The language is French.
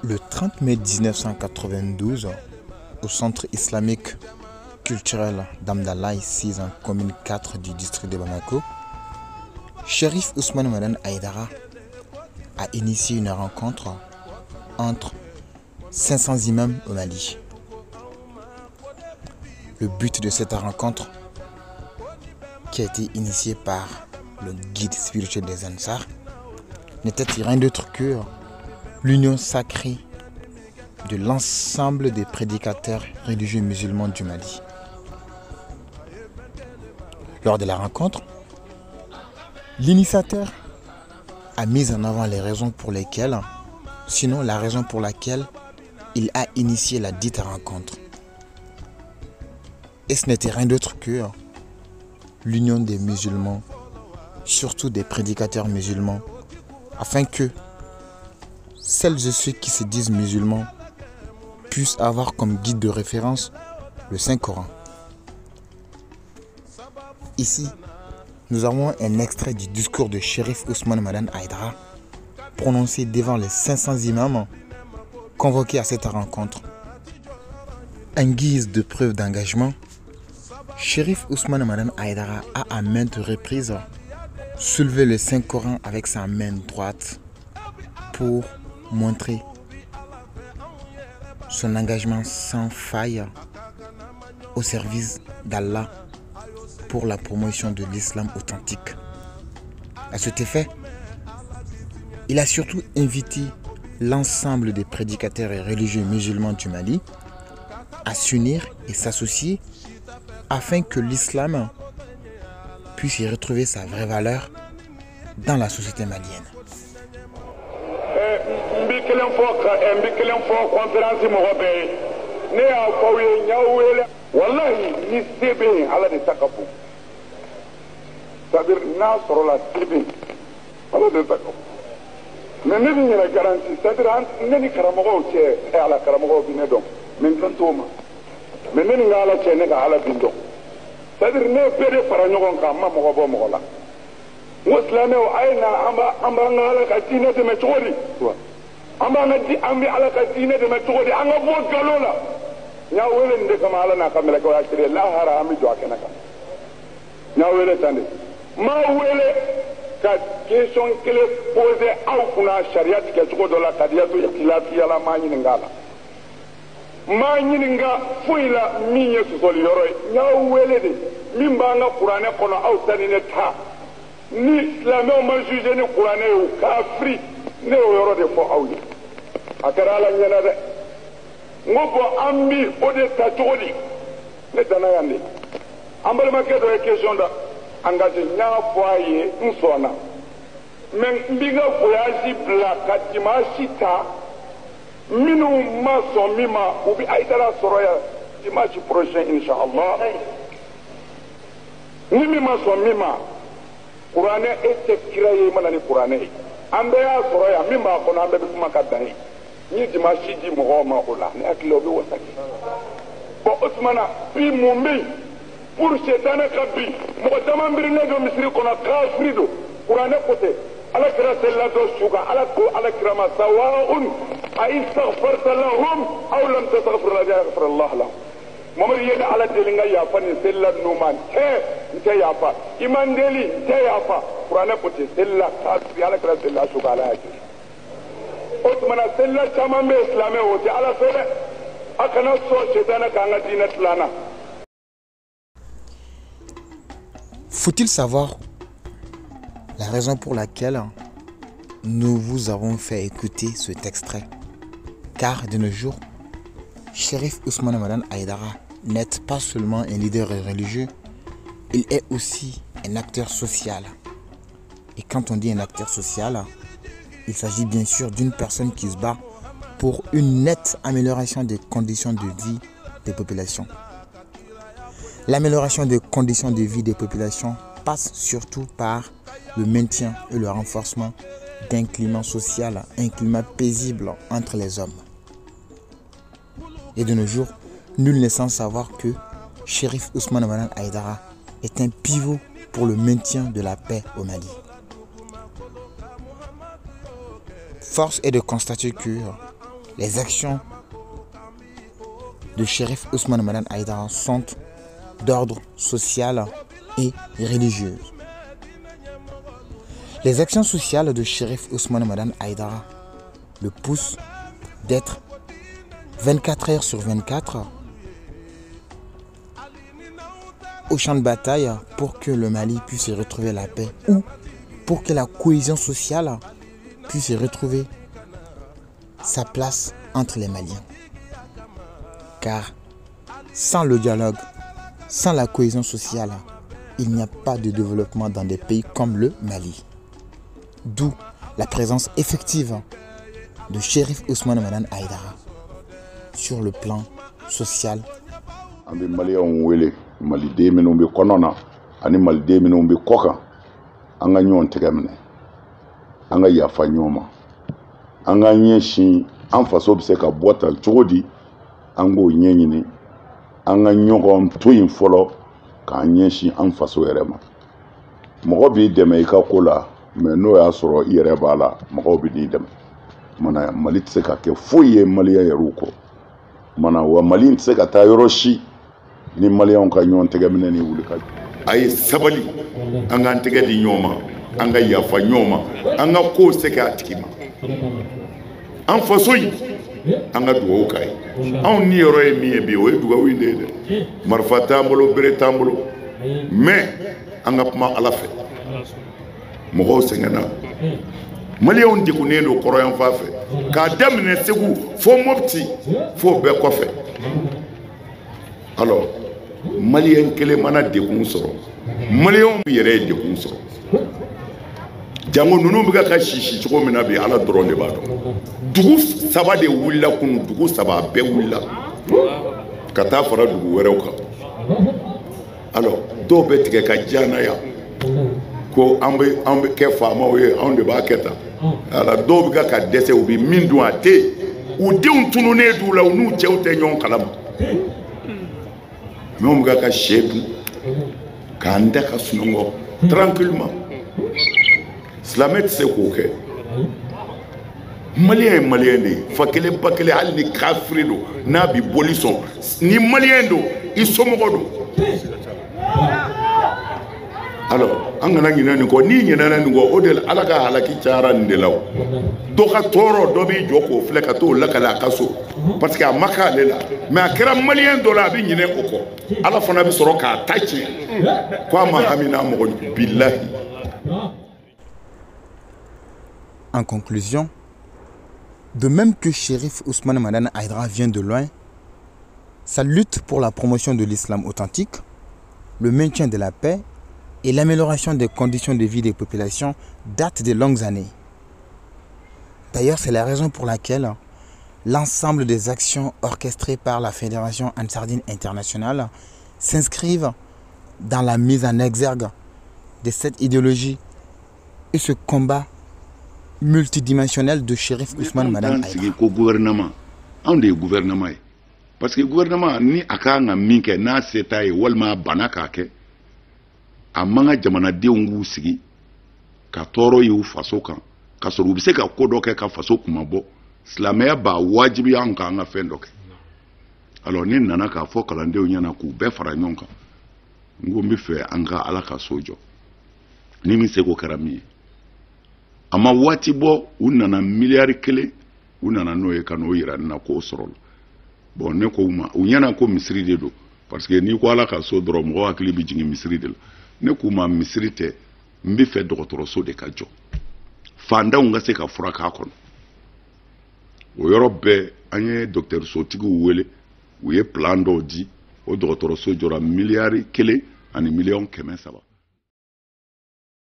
Le 30 mai 1992, au centre islamique culturel d'Amdallah, ici en commune 4 du district de Bamako, Cherif Ousmane Madan Aïdara a initié une rencontre entre 500 imams au Mali. Le but de cette rencontre, qui a été initiée par le guide spirituel des Ansar, n'était rien d'autre que l'union sacrée de l'ensemble des prédicateurs religieux musulmans du Mali. Lors de la rencontre, l'initiateur a mis en avant les raisons pour lesquelles, sinon la raison pour laquelle il a initié la dite rencontre. Et ce n'était rien d'autre que l'union des musulmans, surtout des prédicateurs musulmans, afin que celles et ceux qui se disent musulmans puissent avoir comme guide de référence le Saint-Coran. Ici, nous avons un extrait du discours de Cherif Ousmane Madan Aïdara prononcé devant les 500 imams convoqués à cette rencontre. En guise de preuve d'engagement, Cherif Ousmane Madan Aïdara a à maintes reprises soulevé le Saint-Coran avec sa main droite pour montrer son engagement sans faille au service d'Allah pour la promotion de l'islam authentique. À cet effet, il a surtout invité l'ensemble des prédicateurs et religieux musulmans du Mali à s'unir et s'associer afin que l'islam puisse y retrouver sa vraie valeur dans la société malienne. Mais ne ni la garantie, c'est-à-dire ne ni karamago cɛ ala karamago bi ne dɔn mais n kan t'o ma mais ne ni n ka ala cɛ ne ka ala bi dɔn c'est-à-dire ne bɛɛ de fara ɲɔgɔn kan n ma mɔgɔ bɔ mɔgɔ la n ko silamɛw a ye na an b'an ka ala ka diinɛ dɛmɛ cogo di an bɛ ala ka diinɛ dɛmɛ cogo di an ka bɔ galo la n y'a wele nin de kama ala n'a ka mɛlɛkɛw y'a siri lahara an bɛ jɔ a kɛnɛ kan n y'a wele tan de n m'a wele ka question kelen posé aw kunna sariya tigɛ cogo dɔ la kadiyatu ikhtilafiya la m'a ɲininka a la m'a ɲininka foyi la min ye sɔsɔli yɔrɔ ye n y'aw wele de min b'an ka kuranɛ kɔnɔ aw ta ni ne ta ni silamɛw ma juge ni kuranɛ ye o kafiri ne y'o yɔrɔ de fɔ aw ye a kɛra ala ɲɛna dɛ n ko bɔn an bi o de ta cogo di ne danna yan de an balimakɛ dɔ ye question da engagé n y'a fɔ a ye n sɔnna mais n b'i ka voyage bila ka dimanche ta minnu ma sɔn min ma u bɛ Aïdara sɔrɔ yan dimanche prochain inchallah ni min ma sɔn min ma kuranɛ e tɛ kira ye i mana ni kuranɛ ye an bɛɛ y'a sɔrɔ yan min b'a kɔnɔ an bɛɛ bɛ kuma ka dan ye n ye dimanche di mɔgɔw ma o la ne hakili la o bɛ wasa kɛ bon o tuma na bi mun bɛ yen pour shetana ka bin mɔgɔ caman birilen don misiri kɔnɔ kafiri don kuranɛ ko tɛ alakira selila dɔ su kan ala ko alakira ma sawaun a istaghfarta lahum aw lam tastaghfir lahum yaghfir Allah lahum mamadu ye ne ala deli n ka yafa nin selila ninnu ma n tɛ yafa i ma n deli n tɛ yafa kuranɛ ko tɛ selila kafiri alakira selila su kan ala y'a jeli o tuma na selila caman bɛ yen silamɛ o tɛ ala fɛ dɛ a kana sɔn shetana k'an ka diinɛ tilana. Faut-il savoir la raison pour laquelle nous vous avons fait écouter cet extrait? Car de nos jours, Cherif Ousmane Madan Aïdara n'est pas seulement un leader religieux, il est aussi un acteur social. Et quand on dit un acteur social, il s'agit bien sûr d'une personne qui se bat pour une nette amélioration des conditions de vie des populations. L'amélioration des conditions de vie des populations passe surtout par le maintien et le renforcement d'un climat social, un climat paisible entre les hommes. Et de nos jours, nul n'est sans savoir que Chérif Ousmane Mamadou Aïdara est un pivot pour le maintien de la paix au Mali. Force est de constater que les actions de Chérif Ousmane Mamadou Aïdara sont d'ordre social et religieux. Les actions sociales de Chérif Ousmane Mamadou Aïdara le poussent d'être 24 heures sur 24 au champ de bataille pour que le Mali puisse retrouver la paix ou pour que la cohésion sociale puisse retrouver sa place entre les Maliens. Car sans le dialogue, sans la cohésion sociale, il n'y a pas de développement dans des pays comme le Mali. D'où la présence effective de Chérif Ousmane Mamadou Aïdara sur le plan social. Ambi Maliens wele Malide minnu bɛ kɔnɔ na ani maliden minnu bɛ kɔ kan an ka ɲɔgɔn tɛgɛ minɛ an ka yafa ɲɔgɔn ma an ka ɲɛsin an faso bɛ se ka bɔ tan cogo di an k'o ɲɛɲini an ka ɲɔgɔn to yen fɔlɔ k'an ɲɛsin an faso yɛrɛ ma mɔgɔ b'i dɛmɛ i ka ko la mais n'o y'a sɔrɔ i yɛrɛ b'a la mɔgɔw bɛ n'i dɛmɛ mana Mali tɛ se ka kɛ foyi ye Maliyɛn yɛrɛ kɔ mana wa Mali tɛ se ka taa yɔrɔ si ni Maliyɛnw ka ɲɔgɔn tɛgɛ minɛ ni wuli ka jɔ a ye sabali an k'an tɛgɛ di ɲɔgɔn ma an ka yafa ɲɔgɔn ma an ka kow segin a tigi ma an faso in an ka dugawu k'a ye anw ni yɔrɔ ye min ye bi o ye dugawu in de ye dɛ marifa t'an bolo bere t'an bolo mais an ka kuma Ala fɛ mɔgɔw sɛgɛnna Maliyɛnw degunnen don kɔrɔyanfan fɛ k'a daminɛ Segu fo Mopti fo bɛɛ kɔfɛ alors Maliyɛn kelen mana degun sɔrɔ Maliyɛnw yɛrɛ ye degun sɔrɔ jango ninnu bɛ ka sisi cogo min na bi Ala dɔrɔn de b'a dɔn dugu saba de wulila kunu dugu saba bɛɛ wulila ka taa fara dugu wɛrɛw kan alors dɔw bɛ tigɛ ka diya yan ko an bɛ kɛ faamaw ye anw de b'a kɛ tan alors dɔw bɛ ka dɛsɛ u bɛ min dun a tɛ u denw tununnen d'u la u n'u cɛw tɛ ɲɔgɔn kalama mais on bɛ ka sɛ dun k'an da ka sunɔgɔ tranquillement silamɛ tɛ se k'o kɛ Maliyɛn ye Maliyɛn de ye fa kelen ba kelen hali ni kafiri don n'a bɛ boli sɔn ni Maliyɛn don i somɔgɔ don alors an kana ɲinɛ nin kɔ n'i ɲinɛna nin kɔ o de la Ala ka halaki cayara nin de la o dɔ ka tɔɔrɔ dɔ b'i jɔ k'o filɛ ka t'o lakale a ka so parce que a ma k'ale la mais a kɛra Maliyɛn dɔ la a bɛ ɲinɛ o kɔ Ala fana bɛ sɔrɔ k'a ta tiɲɛ ko a ma hami n'a mɔgɔ bilahi. En conclusion, de même que Chérif Ousmane Mamadou Aïdara vient de loin, sa lutte pour la promotion de l'islam authentique, le maintien de la paix et l'amélioration des conditions de vie des populations date de longues années. D'ailleurs, c'est la raison pour laquelle l'ensemble des actions orchestrées par la Fédération Ansardine Internationale s'inscrivent dans la mise en exergue de cette idéologie et ce combat multidimensionnel de Chérif Ousmane Mamadou Aïdara. Gouvernement parce que le gouvernement ni a kan ka min kɛ n'a se t'a ye walima a banna k'a kɛ a man ka jamanadenw k'u sigi ka tɔɔrɔ y'u faso kan ka sɔrɔ u bɛ se ka ko dɔ kɛ ka faso kuma bɔ silamɛya b'a wajibiya an kan an ka fɛn dɔ kɛ alors ne nana k'a fɔ kalandenw ɲɛna k'u bɛɛ fara ɲɔgɔn kan n ko n bɛ fɛ an ka Ala ka so jɔ ni min se k'o kɛra min ye a ma waati bɔ u nana miliyari 1 u nana n'o ye ka n'o yira n na k'o sɔrɔ la bon ne ko u ma u ɲɛna ko misiri de don parce que n'i ko Ala ka so dɔrɔn mɔgɔ hakili bɛ jigin misiri de la ne k'u ma misiri tɛ n bɛ fɛ dɔgɔtɔrɔso de ka jɔ fantanw ka se ka fura k'a kɔnɔ o yɔrɔ bɛɛ an ye dɔgɔtɔrɔsotigiw wele u ye plan dɔw di o dɔgɔtɔrɔso jɔra miliyari 1 ani miliyɔn 300